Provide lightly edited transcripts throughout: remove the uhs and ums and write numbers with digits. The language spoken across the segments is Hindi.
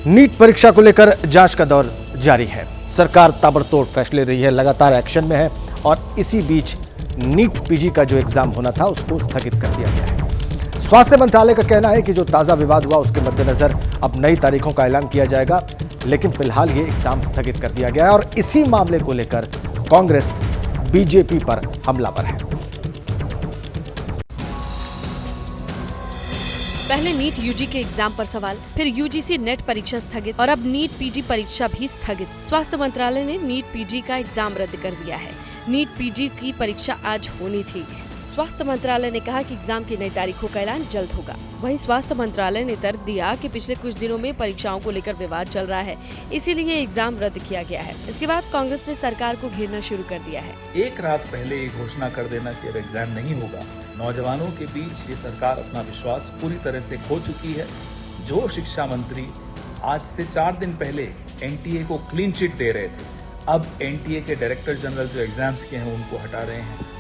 नीट परीक्षा को लेकर जांच का दौर जारी है। सरकार ताबड़तोड़ फैसले रही है, लगातार एक्शन में है और इसी बीच नीट पीजी का जो एग्जाम होना था उसको स्थगित कर दिया गया है। स्वास्थ्य मंत्रालय का कहना है कि जो ताजा विवाद हुआ उसके मद्देनजर अब नई तारीखों का ऐलान किया जाएगा, लेकिन फिलहाल ये एग्जाम स्थगित कर दिया गया है और इसी मामले को लेकर कांग्रेस बीजेपी पर हमलावर है। पहले नीट यूजी के एग्जाम पर सवाल, फिर यूजीसी नेट परीक्षा स्थगित और अब नीट पीजी परीक्षा भी स्थगित। स्वास्थ्य मंत्रालय ने नीट पीजी का एग्जाम रद्द कर दिया है। नीट पीजी की परीक्षा आज होनी थी। स्वास्थ्य मंत्रालय ने कहा कि एग्जाम की नई तारीखों का ऐलान जल्द होगा। वहीं स्वास्थ्य मंत्रालय ने तर्क दिया कि पिछले कुछ दिनों में परीक्षाओं को लेकर विवाद चल रहा है, इसीलिए एग्जाम रद्द किया गया है। इसके बाद कांग्रेस ने सरकार को घेरना शुरू कर दिया है। एक रात पहले ये घोषणा कर देना कि अब एग्जाम नहीं होगा, नौजवानों के बीच ये सरकार अपना विश्वास पूरी तरह से खो चुकी है। जो शिक्षा मंत्री आज से 4 दिन पहले एनटीए को क्लीन चिट दे रहे थे, अब एनटीए के डायरेक्टर जनरल जो एग्जाम्स के हैं उनको हटा रहे हैं।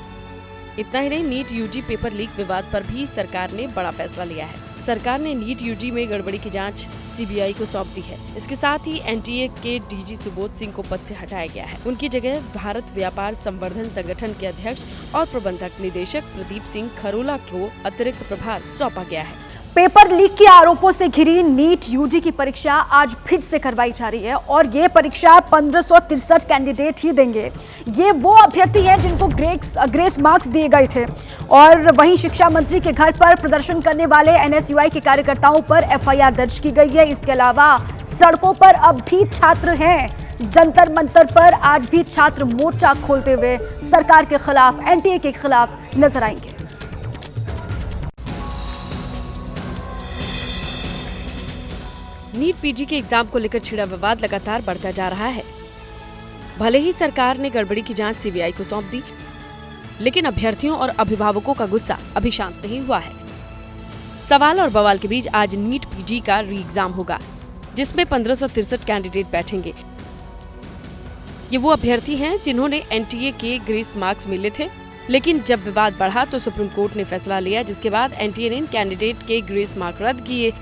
इतना ही नहीं, नीट यूजी पेपर लीक विवाद पर भी सरकार ने बड़ा फैसला लिया है। सरकार ने नीट यूजी में गड़बड़ी की जांच सीबीआई को सौंप दी है। इसके साथ ही एनटीए के डीजी सुबोध सिंह को पद से हटाया गया है। उनकी जगह भारत व्यापार संवर्धन संगठन के अध्यक्ष और प्रबंधक निदेशक प्रदीप सिंह खरोला को अतिरिक्त प्रभार सौंपा गया है। पेपर लीक के आरोपों से घिरी नीट यूजी की परीक्षा आज फिर से करवाई जा रही है और ये परीक्षा 1563 कैंडिडेट ही देंगे। ये वो अभ्यर्थी हैं जिनको ग्रेस मार्क्स दिए गए थे। और वहीं शिक्षा मंत्री के घर पर प्रदर्शन करने वाले एनएसयूआई के कार्यकर्ताओं पर एफआईआर दर्ज की गई है। इसके अलावा सड़कों पर अब भी छात्र हैं। जंतर मंतर पर आज भी छात्र मोर्चा खोलते हुए सरकार के खिलाफ, एनटीए के खिलाफ नजर आएंगे। नीट पीजी के एग्जाम को लेकर छिड़ा विवाद लगातार बढ़ता जा रहा है। भले ही सरकार ने गड़बड़ी की जांच सीबीआई को सौंप दी, लेकिन अभ्यर्थियों और अभिभावकों का गुस्सा अभी शांत नहीं हुआ है। सवाल और बवाल के बीच आज नीट पीजी का री एग्जाम होगा, जिसमें 1563 कैंडिडेट बैठेंगे। ये वो अभ्यर्थी हैं जिन्होंने एनटीए के ग्रेस मार्क्स मिले थे, लेकिन जब विवाद बढ़ा तो सुप्रीम कोर्ट ने फैसला लिया, जिसके बाद एनटीए ने कैंडिडेट के ग्रेस मार्क रद्द किए।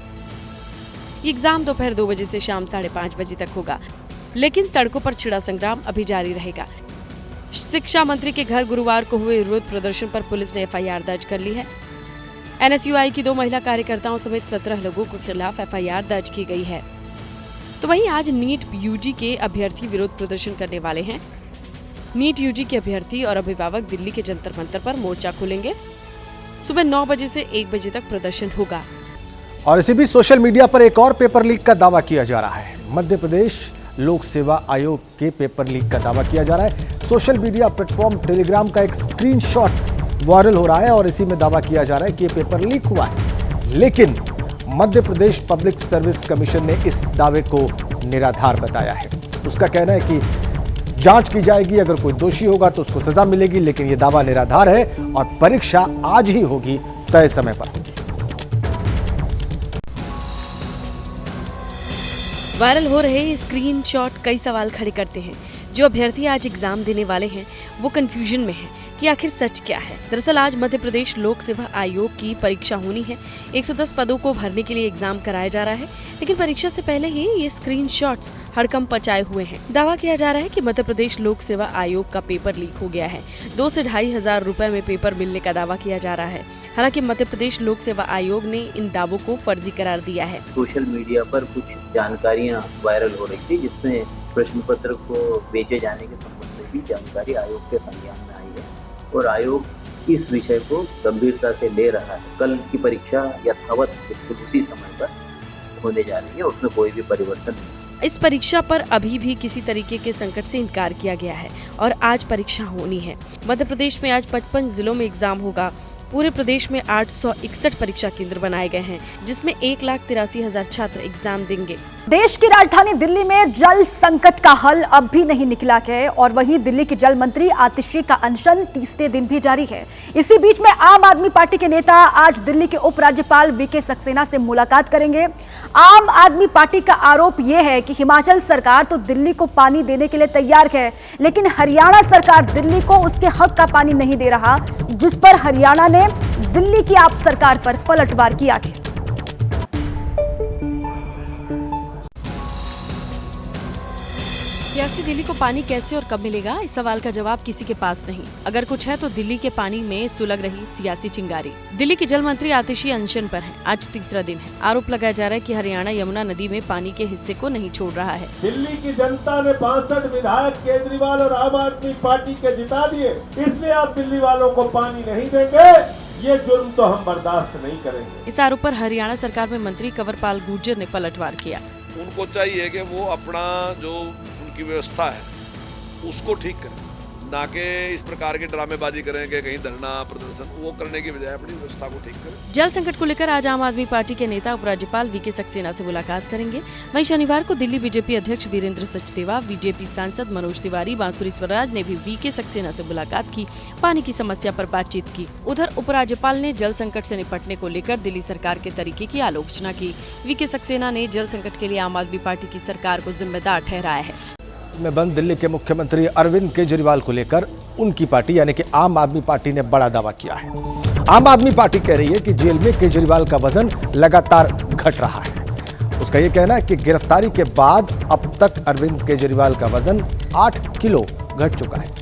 एग्जाम दोपहर 2 बजे से शाम 5:30 बजे तक होगा, लेकिन सड़कों पर छिड़ा संग्राम अभी जारी रहेगा। शिक्षा मंत्री के घर गुरुवार को हुए विरोध प्रदर्शन पर पुलिस ने एफआईआर दर्ज कर ली है। एनएसयूआई की 2 महिला कार्यकर्ताओं समेत 17 लोगों के खिलाफ एफआईआर दर्ज की गई है। तो वहीं आज नीट यूजी के अभ्यर्थी विरोध प्रदर्शन करने वाले हैं। नीट यूजी के अभ्यर्थी और अभिभावक दिल्ली के जंतर मंतर पर मोर्चा खोलेंगे। सुबह 9 बजे से 1 बजे तक प्रदर्शन होगा। और इसी बीच सोशल मीडिया पर एक और पेपर लीक का दावा किया जा रहा है। मध्य प्रदेश लोक सेवा आयोग के पेपर लीक का दावा किया जा रहा है। सोशल मीडिया प्लेटफॉर्म टेलीग्राम का एक स्क्रीनशॉट वायरल हो रहा है और इसी में दावा किया जा रहा है कि ये पेपर लीक हुआ है, लेकिन Madhya Pradesh public service commission ने इस दावे को निराधार बताया है। उसका कहना है कि जांच की जाएगी, अगर कोई दोषी होगा तो उसको सजा मिलेगी, लेकिन ये दावा निराधार है और परीक्षा आज ही होगी, तय समय पर। वायरल हो रहे स्क्रीनशॉट कई सवाल खड़े करते हैं। जो अभ्यर्थी आज एग्जाम देने वाले हैं वो कंफ्यूजन में हैं कि आखिर सच क्या है। दरअसल आज मध्य प्रदेश लोक सेवा आयोग की परीक्षा होनी है। 110 पदों को भरने के लिए एग्जाम कराया जा रहा है, लेकिन परीक्षा से पहले ही ये स्क्रीनशॉट्स हड़कंप मचाए हुए हैं। दावा किया जा रहा है कि मध्य प्रदेश लोक सेवा आयोग का पेपर लीक हो गया है। 2 से 2,500 रुपए में पेपर मिलने का दावा किया जा रहा है। हालांकि मध्य प्रदेश लोक सेवा आयोग ने इन दावों को फर्जी करार दिया है। सोशल मीडिया पर कुछ जानकारियां वायरल हो रही थी, जिसमें प्रश्न पत्र को बेचे जाने के संबंध में भी जानकारी आयोग के संज्ञान में आई है और आयोग इस विषय को गंभीरता से ले रहा है। कल की परीक्षा यथावत बिल्कुल उसी समय पर होने जा रही है, उसमें कोई भी परिवर्तन नहीं। इस परीक्षा पर अभी भी किसी तरीके के संकट से इनकार किया गया है और आज परीक्षा होनी है। मध्य प्रदेश में आज 55 जिलों में एग्जाम होगा। पूरे प्रदेश में 861 परीक्षा केंद्र बनाए गए हैं, जिसमें 1,83,000 छात्र एग्जाम देंगे। देश की राजधानी दिल्ली में जल संकट का हल अब भी नहीं निकला है और वहीं दिल्ली की जल मंत्री आतिशी का अनशन तीसरे दिन भी जारी है। इसी बीच में आम आदमी पार्टी के नेता आज दिल्ली के उपराज्यपाल वीके सक्सेना से मुलाकात करेंगे। आम आदमी पार्टी का आरोप यह है कि हिमाचल सरकार तो दिल्ली को पानी देने के लिए तैयार है, लेकिन हरियाणा सरकार दिल्ली को उसके हक का पानी नहीं दे रहा, जिस पर हरियाणा ने दिल्ली की आप सरकार पर पलटवार किया है। सियासी दिल्ली को पानी कैसे और कब मिलेगा, इस सवाल का जवाब किसी के पास नहीं। अगर कुछ है तो दिल्ली के पानी में सुलग रही सियासी चिंगारी। दिल्ली के जल मंत्री आतिशी अनशन पर हैं। आज तीसरा दिन है। आरोप लगाया जा रहा है कि हरियाणा यमुना नदी में पानी के हिस्से को नहीं छोड़ रहा है। दिल्ली की जनता ने 62 विधायक केजरीवाल और आम आदमी पार्टी के जिता दिए, इसलिए आप दिल्ली वालों को पानी नहीं देंगे, ये जुर्म तो हम बर्दाश्त नहीं करेंगे। इस आरोप पर हरियाणा सरकार में मंत्री कंवरपाल गुर्जर ने पलटवार किया। उनको चाहिए कि वो अपना जो उनकी व्यवस्था है उसको ठीक करें, ना कि इस प्रकार के ड्रामेबाजी करें कि कहीं धरना प्रदर्शन, वो करने की बजाय अपनी व्यवस्था को ठीक करें। जल संकट को लेकर आज आम आदमी पार्टी के नेता उपराज्यपाल वीके सक्सेना से मुलाकात करेंगे। वहीं शनिवार को दिल्ली बीजेपी अध्यक्ष वीरेंद्र सचदेवा, बीजेपी सांसद मनोज तिवारी, बांसुरी स्वराज ने भी वीके सक्सेना से मुलाकात की, पानी की समस्या पर बातचीत की। उधर उपराज्यपाल ने जल संकट से निपटने को लेकर दिल्ली सरकार के तरीके की आलोचना की। वीके सक्सेना ने जल संकट के लिए आम आदमी पार्टी की सरकार को जिम्मेदार ठहराया है। में बंद दिल्ली के मुख्यमंत्री अरविंद केजरीवाल को लेकर उनकी पार्टी यानी कि आम आदमी पार्टी ने बड़ा दावा किया है। आम आदमी पार्टी कह रही है कि जेल में केजरीवाल का वजन लगातार घट रहा है। उसका यह कहना है कि गिरफ्तारी के बाद अब तक अरविंद केजरीवाल का वजन 8 किलो घट चुका है।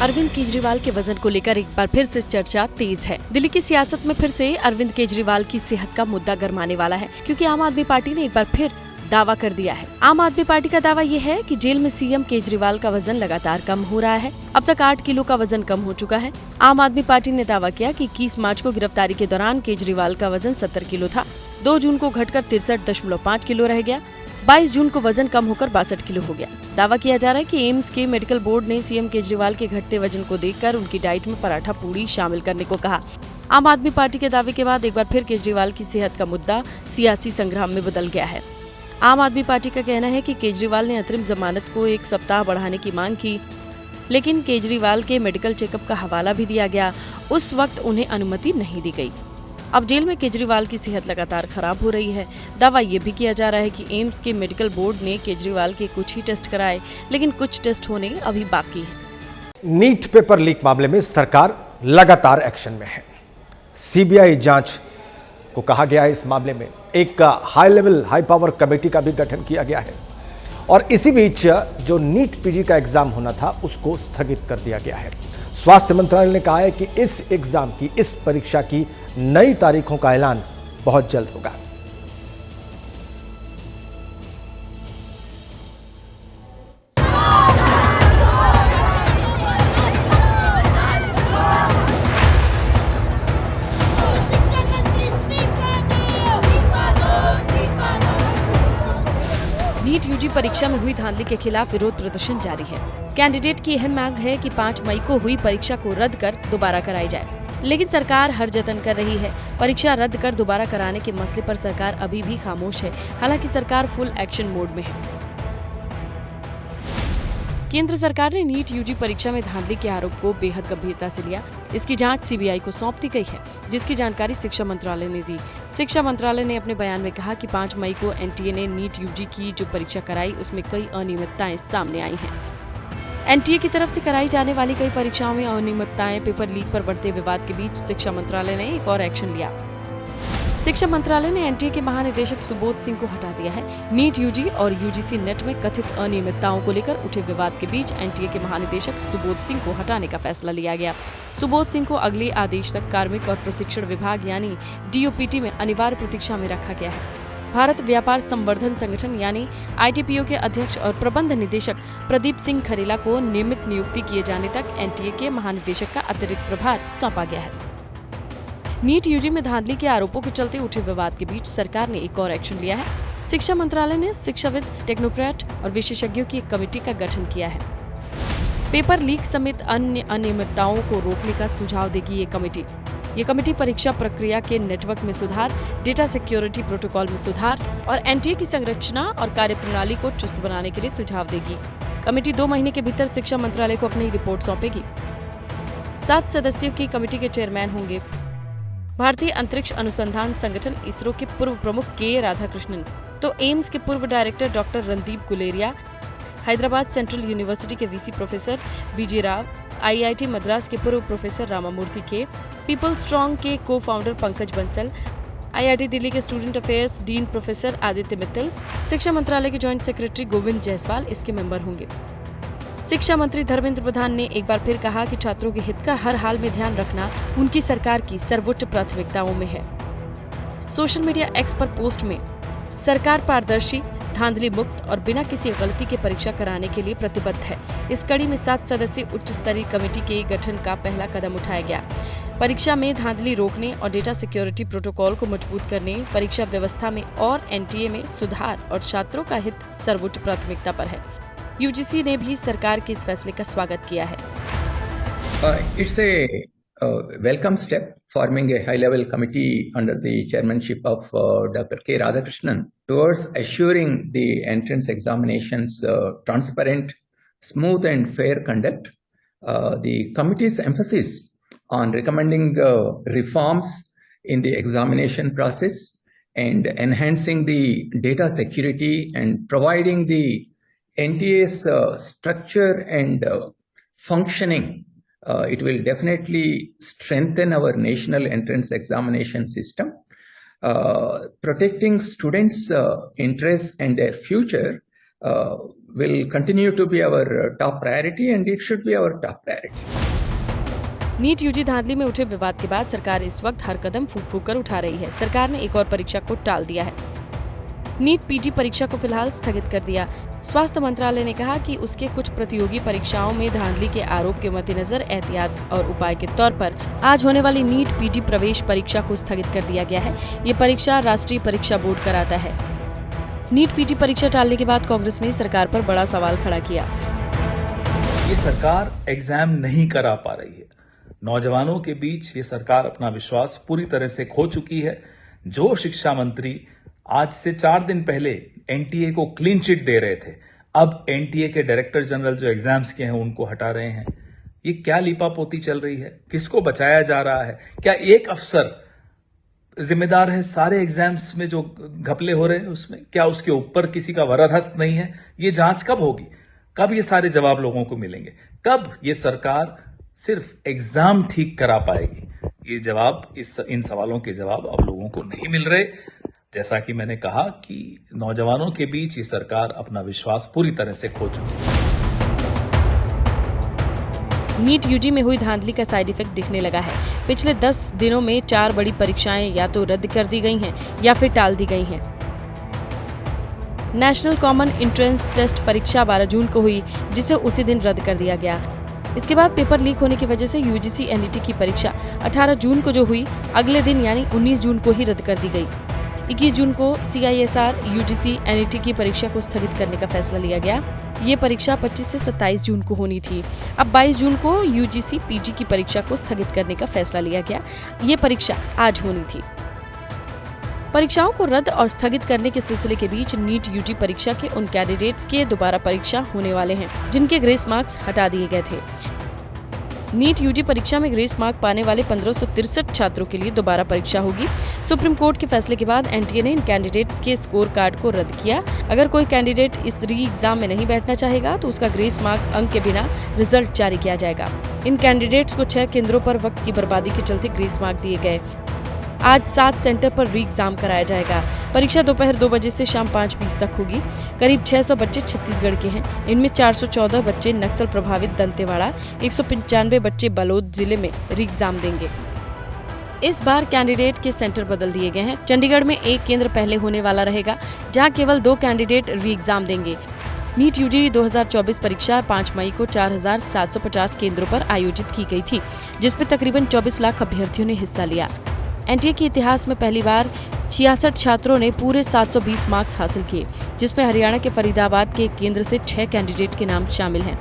अरविंद केजरीवाल के वजन को लेकर एक बार फिर से चर्चा तेज है। दिल्ली की सियासत में फिर से अरविंद केजरीवाल की सेहत का मुद्दा गरमाने वाला है, क्योंकि आम आदमी पार्टी ने एक बार फिर दावा कर दिया है। आम आदमी पार्टी का दावा ये है कि जेल में सीएम केजरीवाल का वजन लगातार कम हो रहा है। अब तक 8 किलो का वजन कम हो चुका है। आम आदमी पार्टी ने दावा किया कि 21 मार्च को गिरफ्तारी के दौरान केजरीवाल का वजन 70 किलो था। 2 जून को घटकर 63.5 किलो रह गया। 22 जून को वजन कम होकर 62 किलो हो गया। दावा किया जा रहा है कि एम्स के मेडिकल बोर्ड ने सीएम केजरीवाल के घटते वजन को देखकर उनकी डाइट में पराठा पूरी शामिल करने को कहा। आम आदमी पार्टी के दावे के बाद एक बार फिर केजरीवाल की सेहत का मुद्दा सियासी संग्राम में बदल गया है। आम आदमी पार्टी का कहना है कि केजरीवाल ने अंतरिम जमानत को 1 सप्ताह बढ़ाने की मांग की, लेकिन केजरीवाल के मेडिकल चेकअप का हवाला भी दिया गया। उस वक्त उन्हें अनुमति नहीं दी गई। अब जेल में केजरीवाल की सेहत लगातार खराब हो रही है। दावा ये भी किया जा रहा है कि एम्स के मेडिकल बोर्ड ने केजरीवाल के कुछ ही टेस्ट कराए, लेकिन कुछ टेस्ट होने अभी बाकी है। नीट पेपर लीक मामले में सरकार लगातार एक्शन में है। सीबीआई जांच को कहा गया है। इस मामले में एक हाई पावर कमेटी का भी गठन किया गया है और इसी बीच जो नीट पीजी का एग्जाम होना था उसको स्थगित कर दिया गया है। स्वास्थ्य मंत्रालय ने कहा है कि इस एग्जाम की, इस परीक्षा की नई तारीखों का ऐलान बहुत जल्द होगा। नीट यूजी परीक्षा में हुई धांधली के खिलाफ विरोध प्रदर्शन जारी है। कैंडिडेट की अहम मांग है कि 5 मई को हुई परीक्षा को रद्द कर दोबारा कराई जाए, लेकिन सरकार हर जतन कर रही है। परीक्षा रद्द कर दोबारा कराने के मसले पर सरकार अभी भी खामोश है। हालांकि सरकार फुल एक्शन मोड में है। केंद्र सरकार ने नीट यूजी परीक्षा में धांधली के आरोप को बेहद गंभीरता से लिया। इसकी जांच सीबीआई को सौंप दी गई है, जिसकी जानकारी शिक्षा मंत्रालय ने दी। शिक्षा मंत्रालय ने अपने बयान में कहा कि 5 मई को एनटीए ने नीट यूजी की जो परीक्षा कराई उसमें कई अनियमितताएं सामने आई हैं। एनटीए की तरफ से कराई जाने वाली कई परीक्षाओं में अनियमितताएं, पेपर लीक पर बढ़ते विवाद के बीच शिक्षा मंत्रालय ने एक और एक्शन लिया। शिक्षा मंत्रालय ने एनटीए के महानिदेशक सुबोध सिंह को हटा दिया है। नीट यूजी और यूजीसी नेट में कथित अनियमितताओं को लेकर उठे विवाद के बीच एनटीए के महानिदेशक सुबोध सिंह को हटाने का फैसला लिया गया। सुबोध सिंह को अगले आदेश तक कार्मिक और प्रशिक्षण विभाग यानी डीओपीटी में अनिवार्य प्रतीक्षा में रखा गया है। भारत व्यापार संवर्धन संगठन यानी आईटीपीओ के अध्यक्ष और प्रबंध निदेशक प्रदीप सिंह खरेला को नियमित नियुक्ति किए जाने तक एनटीए के महानिदेशक का अतिरिक्त प्रभार सौंपा गया है। नीट यूजी में धांधली के आरोपों के चलते उठे विवाद के बीच सरकार ने एक और एक्शन लिया है। शिक्षा मंत्रालय ने शिक्षाविद, टेक्नोक्रेट और विशेषज्ञों की एक कमेटी का गठन किया है। पेपर लीक समेत अन्य अनियमितताओं को रोकने का सुझाव देगी ये कमेटी परीक्षा प्रक्रिया के नेटवर्क में सुधार, डेटा सिक्योरिटी प्रोटोकॉल में सुधार और एनटीए की संरचना और कार्यप्रणाली को चुस्त बनाने के लिए सुझाव देगी। कमेटी 2 महीने के भीतर शिक्षा मंत्रालय को अपनी रिपोर्ट सौंपेगी। 7 सदस्यों की कमेटी के चेयरमैन होंगे भारतीय अंतरिक्ष अनुसंधान संगठन इसरो के पूर्व प्रमुख के राधाकृष्णन, तो एम्स के पूर्व director doctor Randeep Guleria, Hyderabad central university के वीसी प्रोफेसर बीजे राव, आईआईटी मद्रास के पूर्व प्रोफेसर रामामूर्ति के, पीपल स्ट्रॉन्ग के को फाउंडर पंकज बंसल, IIT दिल्ली के student affairs dean professor Aditya Mittal, शिक्षा मंत्रालय के जॉइंट सेक्रेटरी गोविंद जायसवाल इसके मेंबर होंगे। शिक्षा मंत्री धर्मेंद्र प्रधान ने एक बार फिर कहा कि छात्रों के हित का हर हाल में ध्यान रखना उनकी सरकार की सर्वोच्च प्राथमिकताओं में है। सोशल मीडिया एक्स पर पोस्ट में सरकार पारदर्शी, धांधली मुक्त और बिना किसी गलती के परीक्षा कराने के लिए प्रतिबद्ध है। इस कड़ी में 7 सदस्यीय उच्च स्तरीय कमेटी के गठन का पहला कदम उठाया गया। परीक्षा में धांधली रोकने और डेटा सिक्योरिटी प्रोटोकॉल को मजबूत करने, परीक्षा व्यवस्था में और NTA में सुधार और छात्रों का हित सर्वोच्च प्राथमिकता पर है। UGC ने भी सरकार के इस फैसले का स्वागत किया है। It's a welcome step, forming a high-level committee under the chairmanship of Dr. K. Radhakrishnan towards assuring the entrance examinations transparent, smooth and fair conduct. The committee's emphasis on recommending reforms in the examination process and enhancing the data security and providing the NTA's structure and functioning. It will definitely strengthen our national entrance examination system. Protecting students' interests and their future will continue to be our top priority, and it should be our top priority. NEET UG धांधली में उठे विवाद के बाद सरकार इस वक्त हर कदम फूंक फूंक कर उठा रही है। सरकार ने एक और परीक्षा को टाल दिया है। नीट PG परीक्षा को फिलहाल स्थगित कर दिया। स्वास्थ्य मंत्रालय ने कहा कि उसके कुछ प्रतियोगी परीक्षाओं में धांधली के आरोप के मद्देनजर एहतियात और उपाय के तौर पर आज होने वाली नीट PG प्रवेश परीक्षा को स्थगित कर दिया गया है। ये परीक्षा राष्ट्रीय परीक्षा बोर्ड कराता है। नीट PG परीक्षा टालने के बाद कांग्रेस ने सरकार पर बड़ा सवाल खड़ा किया। ये सरकार एग्जाम नहीं करा पा रही है। नौजवानों के बीच ये सरकार अपना विश्वास पूरी तरह से खो चुकी है। जो शिक्षा मंत्री आज से 4 दिन पहले NTA को क्लीन चिट दे रहे थे, अब NTA के डायरेक्टर जनरल जो एग्जाम्स के हैं उनको हटा रहे हैं। ये क्या लीपापोती चल रही है? किसको बचाया जा रहा है? क्या एक अफसर जिम्मेदार है सारे एग्जाम्स में जो घपले हो रहे हैं उसमें? क्या उसके ऊपर किसी का वरदहस्त नहीं है? ये जांच कब होगी? कब ये सारे जवाब लोगों को मिलेंगे? कब ये सरकार सिर्फ एग्जाम ठीक करा पाएगी? ये जवाब, इन सवालों के जवाब अब लोगों को नहीं मिल रहे। जैसा कि मैंने कहा कि नौजवानों के बीच ये सरकार अपना विश्वास पूरी तरह से खो चुकी है। नीट यूजी में हुई धांधली का साइड इफेक्ट दिखने लगा है। पिछले 10 दिनों में 4 बड़ी परीक्षाएं या तो रद्द कर दी गई हैं या फिर टाल दी गई हैं। नेशनल कॉमन एंट्रेंस टेस्ट परीक्षा 12 जून को हुई, जिसे उसी दिन रद्द कर दिया गया। इसके बाद पेपर लीक होने की वजह से UGC NET की परीक्षा 18 जून को जो हुई, अगले दिन यानी 19 जून को ही रद्द कर दी गई। 21 जून को CISR UGC NET की परीक्षा को स्थगित करने का फैसला लिया गया। ये परीक्षा 25 से 27 जून को होनी थी। अब 22 जून को UGC PG की परीक्षा को स्थगित करने का फैसला लिया गया। ये परीक्षा आज होनी थी। परीक्षाओं को रद्द और स्थगित करने के सिलसिले के बीच नीट यूजी परीक्षा के उन कैंडिडेट्स के दोबारा परीक्षा होने वाले हैं जिनके ग्रेस मार्क्स हटा दिए गए थे। नीट यूजी परीक्षा में ग्रेस मार्क पाने वाले 1563 छात्रों के लिए दोबारा परीक्षा होगी। सुप्रीम कोर्ट के फैसले के बाद NTA ने इन कैंडिडेट्स के स्कोर कार्ड को रद्द किया। अगर कोई कैंडिडेट इस री एग्जाम में नहीं बैठना चाहेगा तो उसका ग्रेस मार्क अंक के बिना रिजल्ट जारी किया जाएगा। इन कैंडिडेट्स को 6 केंद्रों पर वक्त की बर्बादी के चलते ग्रेस मार्क दिए गए। आज 7 सेंटर पर री एग्जाम कराया जाएगा। परीक्षा दोपहर 2 बजे से शाम 5:20 तक होगी। करीब 600 बच्चे छत्तीसगढ़ के हैं। इनमें 414 बच्चे नक्सल प्रभावित दंतेवाड़ा, 195 बच्चे बलोद जिले में री एग्जाम देंगे। इस बार कैंडिडेट के सेंटर बदल दिए गए हैं। चंडीगढ़ में एक केंद्र पहले होने वाला रहेगा, जहां केवल 2 कैंडिडेट री एग्जाम देंगे। नीट यूजी 2024 परीक्षा 5 मई को 4750 केंद्रों पर आयोजित की गई थी, जिसमें तकरीबन 24 लाख अभ्यर्थियों ने हिस्सा लिया। NTA के इतिहास में पहली बार 66 छात्रों ने पूरे 720 मार्क्स हासिल किए, जिसमें हरियाणा के फरीदाबाद के एक केंद्र से 6 कैंडिडेट के नाम शामिल हैं।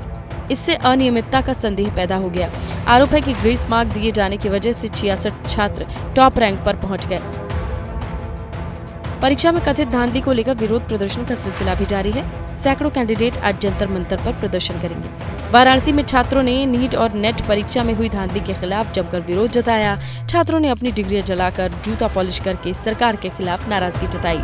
इससे अनियमितता का संदेह पैदा हो गया। आरोप है कि ग्रेस मार्क दिए जाने की वजह से 66 छात्र टॉप रैंक पर पहुंच गए। परीक्षा में कथित धांधली को लेकर विरोध प्रदर्शन का सिलसिला भी जारी है। सैकड़ों कैंडिडेट आज जंतर मंतर पर प्रदर्शन करेंगे। वाराणसी में छात्रों ने नीट और नेट परीक्षा में हुई धांधली के खिलाफ जमकर विरोध जताया। छात्रों ने अपनी डिग्रियां जलाकर जूता पॉलिश करके सरकार के खिलाफ नाराजगी जताई।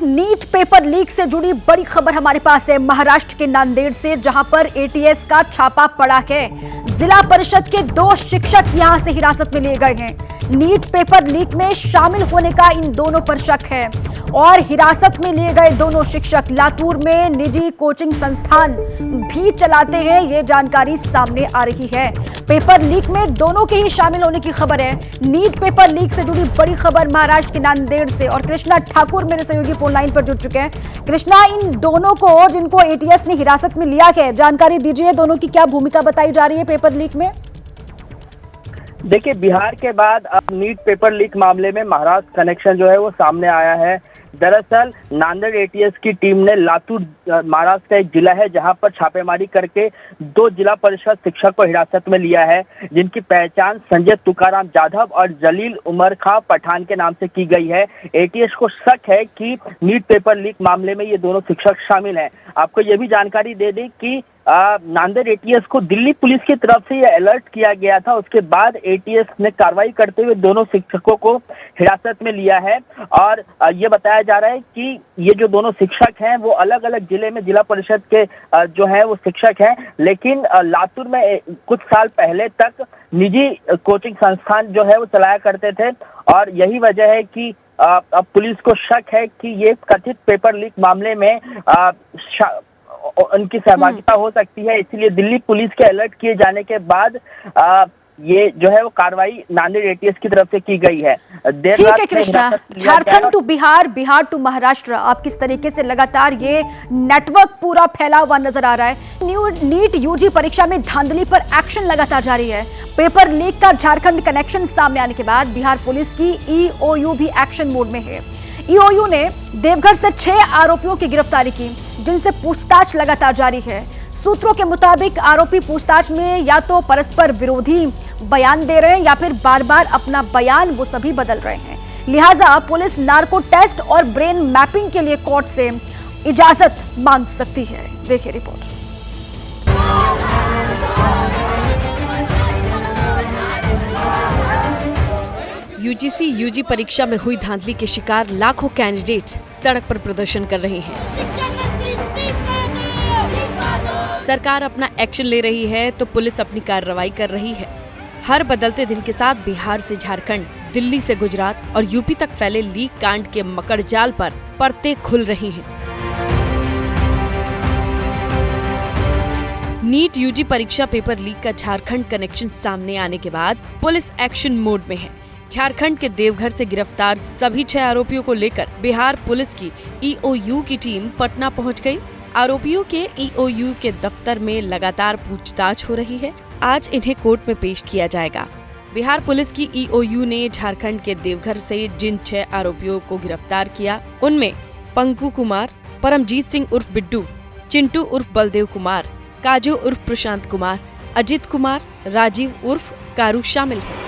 नीट पेपर लीक से जुड़ी बड़ी खबर हमारे पास है महाराष्ट्र के नांदेड़ से, जहां पर ATS का छापा पड़ा है। जिला परिषद के 2 शिक्षक यहां से हिरासत में लिए गए हैं। नीट पेपर लीक में शामिल होने का इन दोनों पर शक है और हिरासत में लिए गए दोनों शिक्षक लातूर में निजी कोचिंग संस्थान भी चलाते हैं, ये जानकारी सामने आ रही है। पेपर लीक में दोनों के ही शामिल होने की खबर है। नीट पेपर लीक से जुड़ी बड़ी खबर महाराष्ट्र के नांदेड़ से, और कृष्णा ठाकुर मेरे सहयोगी फोन लाइन पर जुड़ चुके हैं। कृष्णा, इन दोनों को जिनको एटीएस ने हिरासत में लिया है, जानकारी दीजिए, दोनों की क्या भूमिका बताई जा रही है पेपर लीक में? देखिए, बिहार के बाद अब नीट पेपर लीक मामले में महाराष्ट्र कनेक्शन जो है वो सामने आया है। दरअसल नांदेड़ एटीएस की टीम ने लातूर महाराष्ट्र का एक जिला है जहां पर छापेमारी करके 2 जिला परिषद शिक्षक को हिरासत में लिया है, जिनकी पहचान संजय तुकाराम जाधव और जलील उमर खां पठान के नाम से की गई है। एटीएस को शक है कि नीट पेपर लीक मामले में ये दोनों शिक्षक शामिल हैं। आपको ये भी जानकारी दे दें कि नांदेड़ एटीएस को दिल्ली पुलिस की तरफ से यह अलर्ट किया गया था। उसके बाद एटीएस ने कार्रवाई करते हुए दोनों शिक्षकों को हिरासत में लिया है और ये बताया जा रहा है कि ये जो दोनों शिक्षक हैं वो अलग अलग जिले में जिला परिषद के जो है वो शिक्षक हैं, लेकिन लातूर में कुछ साल पहले तक निजी कोचिंग संस्थान जो है वो चलाया करते थे और यही वजह है कि अब पुलिस को शक है कि ये कथित पेपर लीक मामले में उनकी सहभागिता हो सकती है। इसलिए दिल्ली पुलिस के अलर्ट किए जाने के बाद ये जो है वो कार्रवाई नांदेड़ एटीएस की तरफ से की गई है। ठीक है कृष्णा, झारखंड टू बिहार, बिहार टू महाराष्ट्र, आप किस तरीके से लगातार ये नेटवर्क पूरा फैला हुआ नजर आ रहा है। नीट यूजी परीक्षा में धांधली पर एक्शन लगातार जारी है। पेपर लीक का झारखंड कनेक्शन सामने आने के बाद बिहार पुलिस की ईओयू भी एक्शन मोड में है। ईओयू ने देवघर से 6 आरोपियों की गिरफ्तारी की, जिनसे पूछताछ लगातार जारी है। सूत्रों के मुताबिक आरोपी पूछताछ में या तो परस्पर विरोधी बयान दे रहे हैं या फिर बार बार अपना बयान वो सभी बदल रहे हैं। लिहाजा पुलिस नार्को टेस्ट और ब्रेन मैपिंग के लिए कोर्ट से इजाजत मांग सकती है। देखिए रिपोर्ट। यूजीसी यूजी परीक्षा में हुई धांधली के शिकार लाखों कैंडिडेट्स सड़क पर प्रदर्शन कर रहे हैं। सरकार अपना एक्शन ले रही है तो पुलिस अपनी कार्रवाई कर रही है। हर बदलते दिन के साथ बिहार से झारखंड, दिल्ली से गुजरात और यूपी तक फैले लीक कांड के मकड़ जाल पर परतें खुल रही हैं। नीट यूजी परीक्षा पेपर लीक का झारखंड कनेक्शन सामने आने के बाद पुलिस एक्शन मोड में है। झारखंड के देवघर से गिरफ्तार सभी 6 आरोपियों को लेकर बिहार पुलिस की ईओयू की टीम पटना पहुंच गई। आरोपियों के ईओयू के दफ्तर में लगातार पूछताछ हो रही है। आज इन्हें कोर्ट में पेश किया जाएगा। बिहार पुलिस की ईओयू ने झारखंड के देवघर से जिन 6 आरोपियों को गिरफ्तार किया, उनमें पंकु कुमार, परमजीत सिंह उर्फ बिट्टू, चिंटू उर्फ बलदेव कुमार, काजू उर्फ प्रशांत कुमार, अजित कुमार, राजीव उर्फ कारू शामिल है।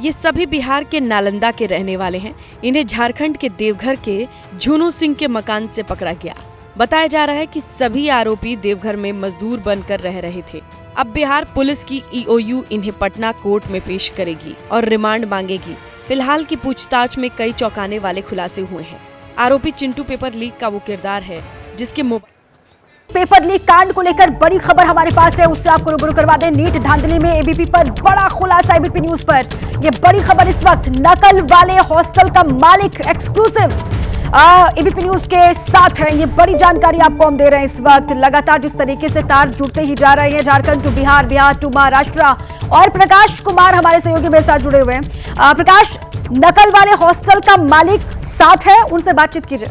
ये सभी बिहार के नालंदा के रहने वाले हैं। इन्हें झारखंड के देवघर के झुनू सिंह के मकान से पकड़ा गया। बताया जा रहा है कि सभी आरोपी देवघर में मजदूर बनकर रह रहे थे। अब बिहार पुलिस की ईओयू इन्हें पटना कोर्ट में पेश करेगी और रिमांड मांगेगी। फिलहाल की पूछताछ में कई चौंकाने वाले खुलासे हुए हैं। आरोपी चिंटू पेपर लीक का वो किरदार है जिसके पेपर लीक कांड को लेकर बड़ी खबर हमारे पास है, उससे आपको रूबरू करवा दें। नीट धांधली में एबीपी पर बड़ा खुलासा एबीपी न्यूज पर। ये बड़ी खबर इस वक्त, नकल वाले हॉस्टल का मालिक एक्सक्लूसिव एबीपी न्यूज के साथ है। ये बड़ी जानकारी आपको हम दे रहे हैं इस वक्त। लगातार जिस तरीके से तार जुड़ते ही जा रहे हैं, झारखंड टू बिहार, बिहार टू महाराष्ट्र। और प्रकाश कुमार हमारे सहयोगी मेरे साथ जुड़े हुए हैं। प्रकाश, नकल वाले हॉस्टल का मालिक साथ है, उनसे बातचीत कीजिए।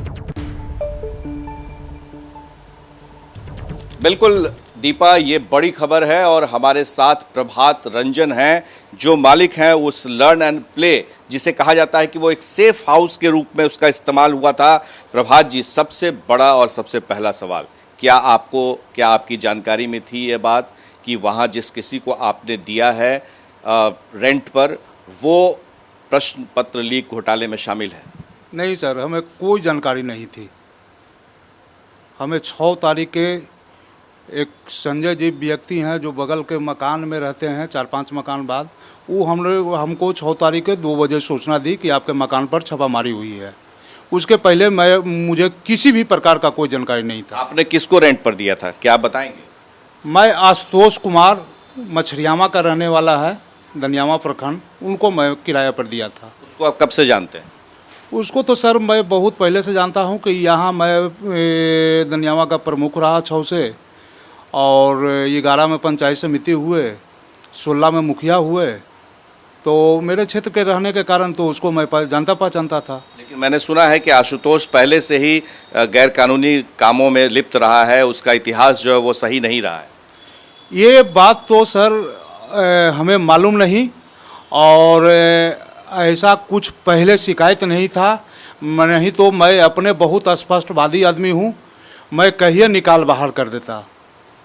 बिल्कुल दीपा, ये बड़ी खबर है और हमारे साथ प्रभात रंजन हैं जो मालिक हैं उस लर्न एंड प्ले, जिसे कहा जाता है कि वो एक सेफ हाउस के रूप में उसका इस्तेमाल हुआ था। प्रभात जी, सबसे बड़ा और सबसे पहला सवाल, क्या आपकी जानकारी में थी ये बात कि वहाँ जिस किसी को आपने दिया है रेंट पर, वो प्रश्न पत्र लीक घोटाले में शामिल है? नहीं सर, हमें कोई जानकारी नहीं थी। हमें 6 तारीख के एक संजय जी व्यक्ति हैं जो बगल के मकान में रहते हैं, 4-5 मकान बाद, वो हमको 6 तारीख के 2 बजे सूचना दी कि आपके मकान पर छापामारी हुई है। उसके पहले मुझे किसी भी प्रकार का कोई जानकारी नहीं था। आपने किसको रेंट पर दिया था, क्या आप बताएंगे? मैं आशुतोष कुमार मछरियामा का रहने वाला है, दनियामा प्रखंड, उनको मैं किराया पर दिया था। उसको आप कब से जानते हैं? उसको तो सर मैं बहुत पहले से जानता हूं कि यहाँ मैं दनियामा का प्रमुख रहा 6 से, और 11 में पंचायत समिति हुए, 16 में मुखिया हुए, तो मेरे क्षेत्र के रहने के कारण तो उसको मैं जानता पहचानता था। लेकिन मैंने सुना है कि आशुतोष पहले से ही गैर कानूनी कामों में लिप्त रहा है, उसका इतिहास जो है वो सही नहीं रहा है। ये बात तो सर हमें मालूम नहीं, और ऐसा कुछ पहले शिकायत नहीं था, नहीं तो मैं अपने बहुत स्पष्टवादी आदमी हूँ, मैं कहिए निकाल बाहर कर देता।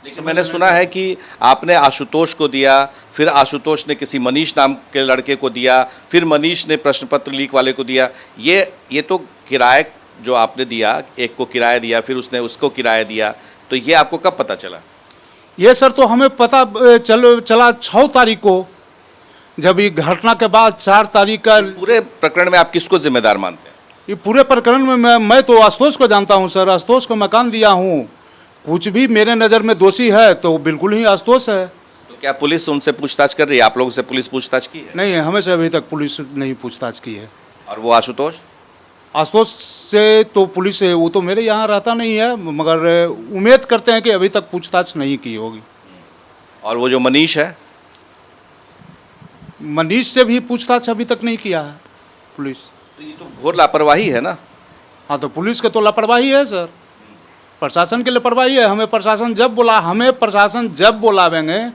लेकिन मैंने सुना है कि आपने आशुतोष को दिया, फिर आशुतोष ने किसी मनीष नाम के लड़के को दिया, फिर मनीष ने प्रश्न पत्र लीक वाले को दिया। ये तो किराए जो आपने दिया, एक को किराया दिया, फिर उसने उसको किराया दिया, तो ये आपको कब पता चला? ये सर तो हमें पता चला 6 तारीख को, जब ये घटना के बाद 4 तारीख का। पूरे प्रकरण में आप किसको जिम्मेदार मानते हैं? ये पूरे प्रकरण में मैं तो आशुतोष को जानता हूँ सर, आशुतोष को मकान दिया हूँ। कुछ भी मेरे नज़र में दोषी है तो बिल्कुल ही आशुतोष है। तो क्या पुलिस उनसे पूछताछ कर रही है? आप लोगों से पुलिस पूछताछ की है? नहीं, हमें से अभी तक पुलिस नहीं पूछताछ की है। और वो आशुतोष से तो पुलिस है, वो तो मेरे यहाँ रहता नहीं है, मगर उम्मीद करते हैं कि अभी तक पूछताछ नहीं की होगी। और वो जो मनीष है, मनीष से भी पूछताछ अभी तक नहीं किया है पुलिस। तो ये तो घोर लापरवाही है ना? हाँ, तो पुलिस के तो लापरवाही है सर, प्रशासन के लापरवाही है। हमें प्रशासन जब बुलावेंगे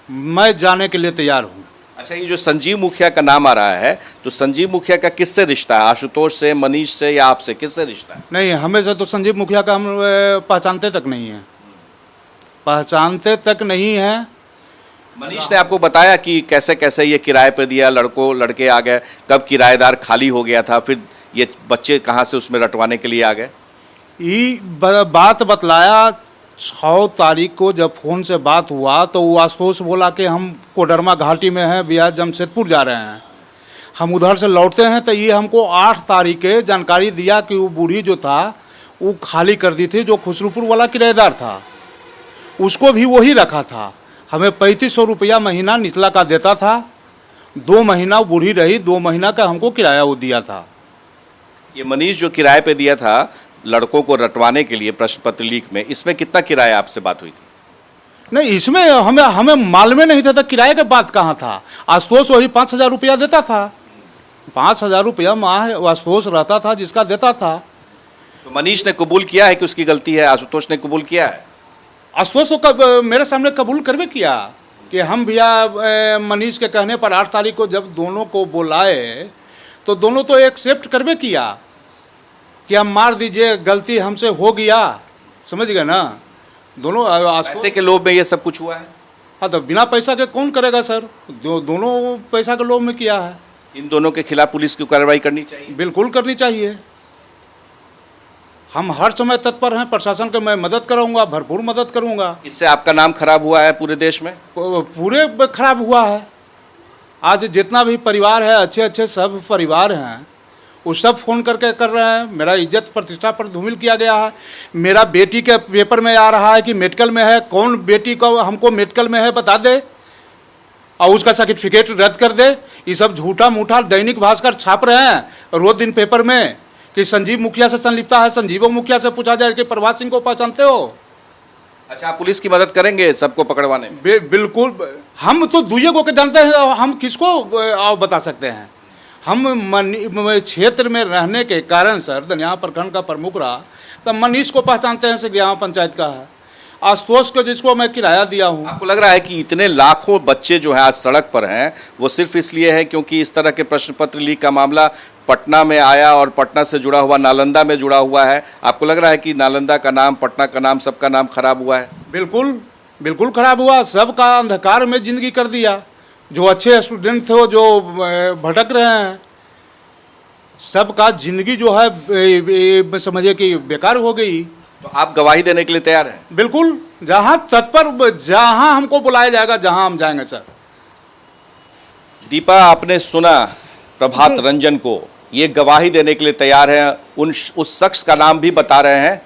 मैं जाने के लिए तैयार हूँ। अच्छा, ये जो संजीव मुखिया का नाम आ रहा है, तो संजीव मुखिया का किससे रिश्ता है? आशुतोष से, मनीष से, या आपसे? किससे रिश्ता है? नहीं, हमें से तो संजीव मुखिया का हम पहचानते तक नहीं है। मनीष ने आपको बताया कि कैसे कैसे ये किराए पे दिया, लड़के आ गए, कब किराएदार खाली हो गया था, फिर ये बच्चे कहाँ से उसमें रटवाने के लिए आ गए? ये बात बतलाया 6 तारीख को, जब फ़ोन से बात हुआ तो वो आशुतोष बोला कि हम कोडरमा घाटी में हैं, बिहार जमशेदपुर जा रहे हैं, हम उधर से लौटते हैं। तो ये हमको 8 तारीख के जानकारी दिया कि वो बूढ़ी जो था वो खाली कर दी थी, जो खुसरूपुर वाला किराएदार था, उसको भी वही रखा था। हमें 3500 रुपया महीना निचला का देता था, 2 महीना बूढ़ी रही, 2 महीना का हमको किराया वो दिया था। ये मनीष जो किराए पे दिया था लड़कों को रटवाने के लिए प्रश्न पत्र लीक में, इसमें कितना किराया आपसे बात हुई थी? नहीं, इसमें हमें मालूम नहीं था, किराए के बात कहाँ था। आशुतोष वही 5000 रुपया देता था, 5000 रुपया माह आशुतोष रहता था जिसका देता था। तो मनीष ने कबूल किया है कि उसकी गलती है? आशुतोष ने कबूल किया है? आशुतोष तो मेरे सामने कबूल करवे किया कि हम भैया मनीष के कहने पर 8 तारीख को जब दोनों को बुलाए तो दोनों तो एक्सेप्ट करवे किया कि हम मार दीजिए, गलती हमसे हो गया, समझ गए ना। दोनों पैसे के लोभ में ये सब कुछ हुआ है? हाँ, तो बिना पैसा के कौन करेगा सर, दोनों पैसा के लोभ में किया है। इन दोनों के खिलाफ पुलिस की कार्रवाई करनी चाहिए? बिल्कुल करनी चाहिए। हम हर समय तत्पर हैं, प्रशासन को मैं मदद करूंगा, भरपूर मदद करूंगा। इससे आपका नाम खराब हुआ है पूरे देश में? पूरे खराब हुआ है। आज जितना भी परिवार है, अच्छे अच्छे सब परिवार हैं, वो सब फ़ोन करके कर रहे हैं। मेरा इज्जत प्रतिष्ठा पर धूमिल किया गया है। मेरा बेटी के पेपर में आ रहा है कि मेडिकल में है, कौन बेटी को हमको मेडिकल में है बता दे और उसका सर्टिफिकेट रद्द कर दे। ये सब झूठा मूठा दैनिक भास्कर छाप रहे हैं रोज दिन पेपर में कि संजीव मुखिया से संलिप्तता है। संजीव मुखिया से पूछा जाए कि प्रभात सिंह को पहचानते हो? अच्छा, आप पुलिस की मदद करेंगे सबको पकड़वाने में? बिल्कुल। हम तो दुइये को के जानते हैं, हम किसको बता सकते हैं। हम क्षेत्र में रहने के कारण सर दनिया प्रखंड का प्रमुख रहा, तब मनीष को पहचानते हैं, ग्राम पंचायत का है। आशुतोष को जिसको मैं किराया दिया हूँ। आपको लग रहा है कि इतने लाखों बच्चे जो हैं आज सड़क पर हैं वो सिर्फ इसलिए है क्योंकि इस तरह के प्रश्न पत्र लीक का मामला पटना में आया और पटना से जुड़ा हुआ नालंदा में जुड़ा हुआ है? आपको लग रहा है कि नालंदा का नाम, पटना का नाम, सबका नाम खराब हुआ है? बिल्कुल बिल्कुल खराब हुआ। सबका अंधकार में जिंदगी कर दिया। जो अच्छे स्टूडेंट थे, जो भटक रहे हैं, सबका जिंदगी जो है समझिए कि बेकार हो गई। तो आप गवाही देने के लिए तैयार हैं? बिल्कुल, जहां तत्पर, जहां हमको बुलाया जाएगा, जहां हम जाएंगे सर। दीपा, आपने सुना प्रभात रंजन को, ये गवाही देने के लिए तैयार हैं। उस शख्स का नाम भी बता रहे हैं।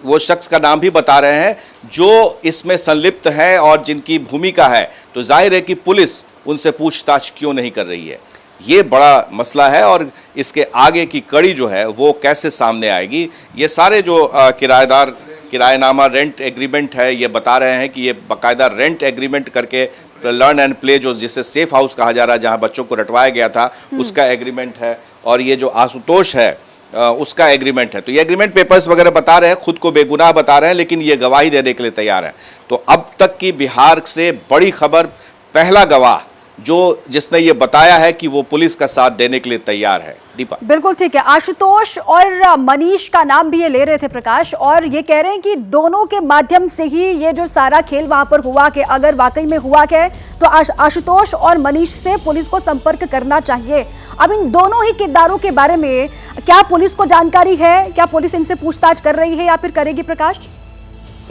वो शख्स का नाम भी बता रहे हैं जो इसमें संलिप्त है और जिनकी भूमिका है, तो जाहिर है कि पुलिस उनसे पूछताछ क्यों नहीं कर रही है। ये बड़ा मसला है और इसके आगे की कड़ी जो है वो कैसे सामने आएगी। ये सारे जो किराएदार किराएनामा रेंट एग्रीमेंट है, ये बता रहे हैं कि ये बाकायदा रेंट एग्रीमेंट करके लर्न एंड प्ले जो जिसे सेफ हाउस कहा जा रहा है जहां बच्चों को रटवाया गया था उसका एग्रीमेंट है, और ये जो आशुतोष है उसका एग्रीमेंट है। तो ये एग्रीमेंट पेपर्स वगैरह बता रहे हैं, खुद को बेगुनाह बता रहे हैं, लेकिन ये गवाही देने के लिए तैयार हैं। तो अब तक की बिहार से बड़ी खबर, पहला गवाह जिसने ये बताया है कि वो पुलिस का साथ देने के लिए तैयार है। दीपा, बिल्कुल ठीक है। आशुतोष और मनीष का नाम भी ये ले रहे थे प्रकाश, और ये कह रहे हैं कि दोनों के माध्यम से ही ये जो सारा खेल वहां पर हुआ, कि अगर वाकई में हुआ क्या तो आशुतोष और मनीष से पुलिस को संपर्क करना चाहिए। अब इन दोनों ही किरदारों के बारे में क्या पुलिस को जानकारी है? क्या पुलिस इनसे पूछताछ कर रही है या फिर करेगी? प्रकाश,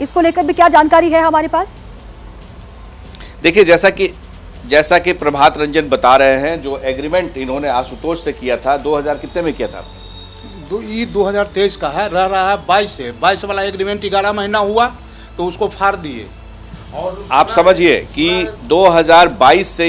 इसको लेकर भी क्या जानकारी है हमारे पास? देखिए, जैसा कि प्रभात रंजन बता रहे हैं, जो एग्रीमेंट इन्होंने आशुतोष से किया था 2000 कितने में किया था? 2023 का है, रह रहा है 22 वाला एग्रीमेंट 11 महीना हुआ तो उसको फाड़ दिए। और आप समझिए कि 2022 से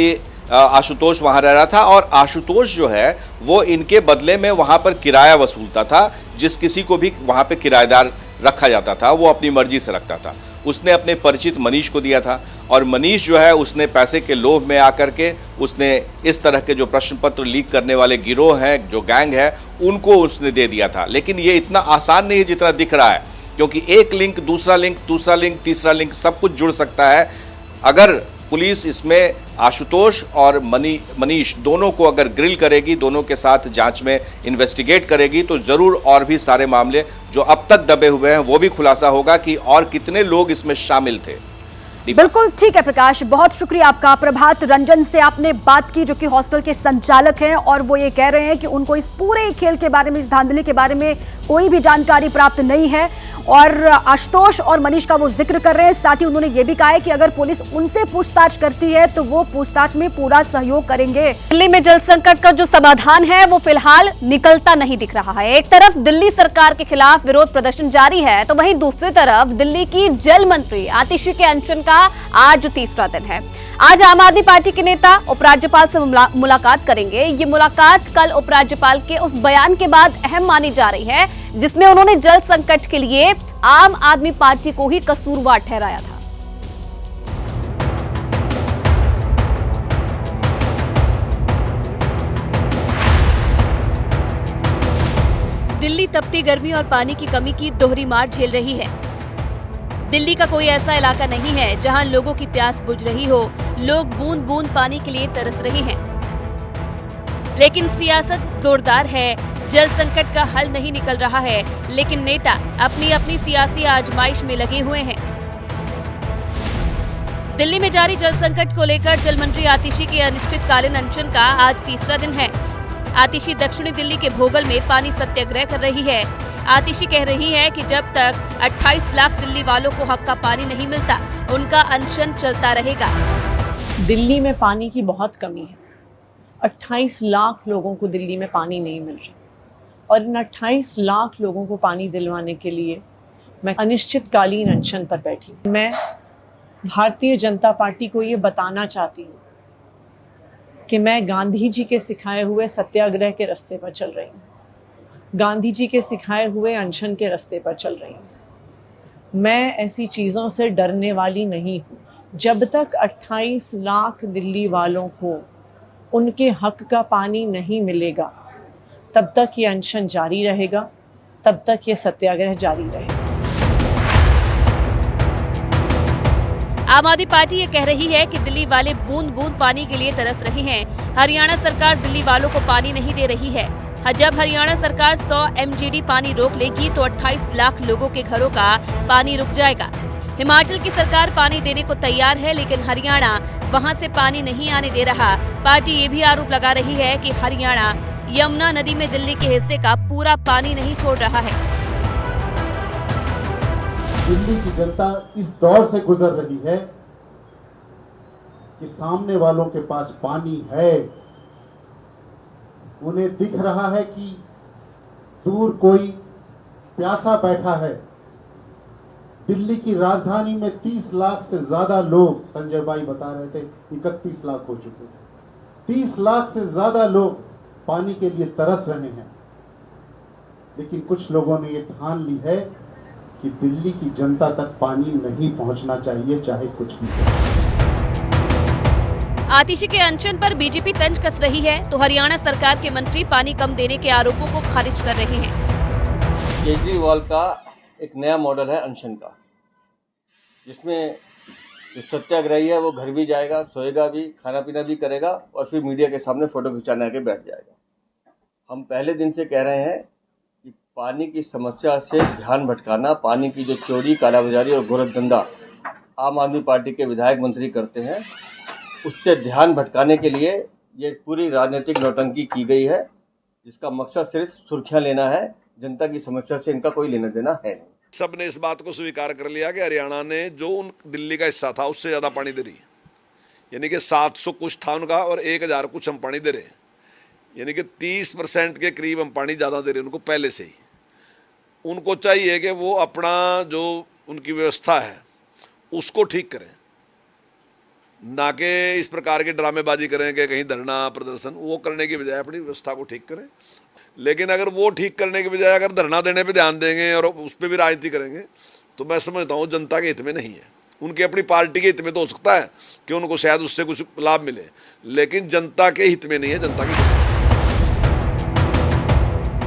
आशुतोष वहां रह रहा था, और आशुतोष जो है वो इनके बदले में वहां पर किराया वसूलता था। जिस किसी को भी वहां पे किराएदार रखा जाता था वो अपनी मर्जी से रखता था। उसने अपने परिचित मनीष को दिया था, और मनीष जो है उसने पैसे के लोभ में आकर के उसने इस तरह के जो प्रश्न पत्र लीक करने वाले गिरोह हैं, जो गैंग है, उनको उसने दे दिया था। लेकिन ये इतना आसान नहीं है जितना दिख रहा है, क्योंकि एक लिंक, दूसरा लिंक, तीसरा लिंक सब कुछ जुड़ सकता है। अगर पुलिस इसमें आशुतोष और मनीष दोनों को अगर ग्रिल करेगी, दोनों के साथ जांच में इन्वेस्टिगेट करेगी, तो ज़रूर और भी सारे मामले जो अब तक दबे हुए हैं वो भी खुलासा होगा कि और कितने लोग इसमें शामिल थे। बिल्कुल ठीक है प्रकाश, बहुत शुक्रिया आपका। प्रभात रंजन से आपने बात की, जो कि हॉस्टल के संचालक हैं, और वो ये कह रहे हैं कि उनको इस पूरे खेल के बारे में, इस धांधली के बारे में कोई भी जानकारी प्राप्त नहीं है, और आशुतोष और मनीष का वो जिक्र कर रहे हैं। साथ ही उन्होंने ये भी कहा है कि अगर पुलिस उनसे पूछताछ करती है तो वो पूछताछ में पूरा सहयोग करेंगे। दिल्ली में जल संकट का जो समाधान है वो फिलहाल निकलता नहीं दिख रहा है। एक तरफ दिल्ली सरकार के खिलाफ विरोध प्रदर्शन जारी है, तो वहीं दूसरी तरफ दिल्ली की जल मंत्री आतिशी के अनशन का आज तीसरा दिन है। आज आम आदमी पार्टी के नेता उपराज्यपाल से मुलाकात करेंगे। ये मुलाकात कल उपराज्यपाल के उस बयान के बाद अहम मानी जा रही है, जिसमें उन्होंने जल संकट के लिए आम आदमी पार्टी को ही कसूरवार ठहराया था। दिल्ली तपती गर्मी और पानी की कमी की दोहरी मार झेल रही है। दिल्ली का कोई ऐसा इलाका नहीं है जहां लोगों की प्यास बुझ रही हो। लोग बूंद बूंद पानी के लिए तरस रहे हैं, लेकिन सियासत जोरदार है। जल संकट का हल नहीं निकल रहा है, लेकिन नेता अपनी अपनी सियासी आजमाइश में लगे हुए हैं। दिल्ली में जारी जल संकट को लेकर जल मंत्री आतिशी के अनिश्चितकालीन अनशन का आज तीसरा दिन है। आतिशी दक्षिणी दिल्ली के भोगल में पानी सत्याग्रह कर रही है। आतिशी कह रही है कि जब तक 28 लाख दिल्ली वालों को हक का पानी नहीं मिलता, उनका अनशन चलता रहेगा। दिल्ली में पानी की बहुत कमी है। 28 लाख लोगों को दिल्ली में पानी नहीं मिल रहा, और इन 28 लाख लोगों को पानी दिलवाने के लिए मैं अनिश्चितकालीन अनशन पर बैठी हूँ। मैं भारतीय जनता पार्टी को ये बताना चाहती हूँ कि मैं गांधी जी के सिखाए हुए सत्याग्रह के रास्ते पर चल रही हूँ, गांधी जी के सिखाए हुए अनशन के रास्ते पर चल रही हूँ। मैं ऐसी चीज़ों से डरने वाली नहीं हूँ। जब तक 28 लाख दिल्ली वालों को उनके हक का पानी नहीं मिलेगा, तब तक ये अनशन जारी रहेगा, तब तक ये सत्याग्रह जारी रहेगा। आम आदमी पार्टी ये कह रही है कि दिल्ली वाले बूंद बूंद पानी के लिए तरस रहे हैं। हरियाणा सरकार दिल्ली वालों को पानी नहीं दे रही है। जब हरियाणा सरकार 100 MGD पानी रोक लेगी तो 28 लाख लोगों के घरों का पानी रुक जाएगा। हिमाचल की सरकार पानी देने को तैयार है, लेकिन हरियाणा वहां से पानी नहीं आने दे रहा। पार्टी ये भी आरोप लगा रही है कि हरियाणा यमुना नदी में दिल्ली के हिस्से का पूरा पानी नहीं छोड़ रहा है। दिल्ली की जनता इस दौर से गुजर रही है कि सामने वालों के पास पानी है, उन्हें दिख रहा है कि दूर कोई प्यासा बैठा है, दिल्ली की राजधानी में 30 लाख से ज्यादा लोग, संजय भाई बता रहे थे 31 लाख हो चुके हैं, 30 लाख से ज्यादा लोग पानी के लिए तरस रहे हैं। लेकिन कुछ लोगों ने ये ठान ली है कि दिल्ली की जनता तक पानी नहीं पहुंचना चाहिए, चाहे कुछ भी हो। आतिशी के अनशन पर बीजेपी तंज कस रही है तो हरियाणा सरकार के मंत्री पानी कम देने के आरोपों को खारिज कर रहे हैं। केजरीवाल का एक नया मॉडल है अनशन का, जिसमें जो सत्याग्रही है वो घर भी जाएगा, सोएगा भी, खाना पीना भी करेगा और फिर मीडिया के सामने फोटो खिंचाने आके बैठ जाएगा। हम पहले दिन से कह रहे हैं कि पानी की समस्या से ध्यान भटकाना, पानी की जो चोरी, कालाबाजारी और गोरखधंधा आम आदमी पार्टी के विधायक मंत्री करते हैं, उससे ध्यान भटकाने के लिए ये पूरी राजनीतिक नौटंकी की गई है, जिसका मकसद सिर्फ सुर्खियां लेना है। जनता की समस्या से इनका कोई लेना देना है नहीं। सबने इस बात को स्वीकार कर लिया कि हरियाणा ने जो उन दिल्ली का हिस्सा था उससे ज़्यादा पानी दे रही है, यानी कि 700 कुछ था उनका और 1000 कुछ हम पानी दे रहे हैं, यानी कि 30% के करीब हम पानी ज़्यादा दे रहे हैं उनको पहले से ही। उनको चाहिए कि वो अपना जो उनकी व्यवस्था है उसको ठीक करें, ना कि इस प्रकार की ड्रामेबाजी करें कि कहीं धरना प्रदर्शन, वो करने की बजाय अपनी व्यवस्था को ठीक करें। लेकिन अगर वो ठीक करने के बजाय अगर धरना देने पे ध्यान देंगे और उस पर भी राजनीति करेंगे तो मैं समझता हूँ जनता के हित में नहीं है। उनकी अपनी पार्टी के हित में तो हो सकता है कि उनको शायद उससे कुछ लाभ मिले, लेकिन जनता के हित में नहीं है, जनता के हित में।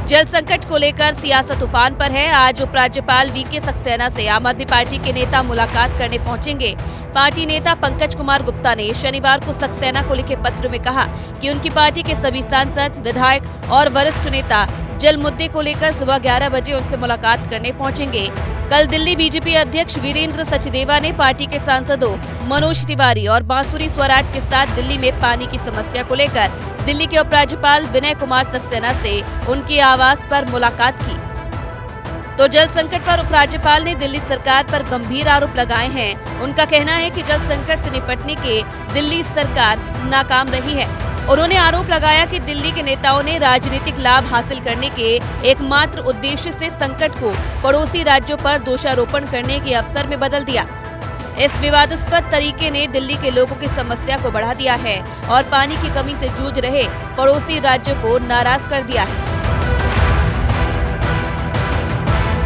जल संकट को लेकर सियासत उफान पर है। आज उपराज्यपाल वीके सक्सेना से आम आदमी पार्टी के नेता मुलाकात करने पहुंचेंगे। पार्टी नेता पंकज कुमार गुप्ता ने शनिवार को सक्सेना को लिखे पत्र में कहा कि उनकी पार्टी के सभी सांसद, विधायक और वरिष्ठ नेता जल मुद्दे को लेकर सुबह 11 बजे उनसे मुलाकात करने पहुंचेंगे। कल दिल्ली बीजेपी अध्यक्ष वीरेंद्र सचदेवा ने पार्टी के सांसदों मनोज तिवारी और बांसुरी स्वराज के साथ दिल्ली में पानी की समस्या को लेकर दिल्ली के उपराज्यपाल विनय कुमार सक्सेना से उनके आवास पर मुलाकात की। तो जल संकट पर उपराज्यपाल ने दिल्ली सरकार पर गंभीर आरोप लगाए हैं। उनका कहना है कि जल संकट से निपटने के दिल्ली सरकार नाकाम रही है। उन्होंने आरोप लगाया कि दिल्ली के नेताओं ने राजनीतिक लाभ हासिल करने के एकमात्र उद्देश्य से संकट को पड़ोसी राज्यों पर दोषारोपण करने के अवसर में बदल दिया। इस विवादास्पद तरीके ने दिल्ली के लोगों की समस्या को बढ़ा दिया है और पानी की कमी से जूझ रहे पड़ोसी राज्यों को नाराज कर दिया है।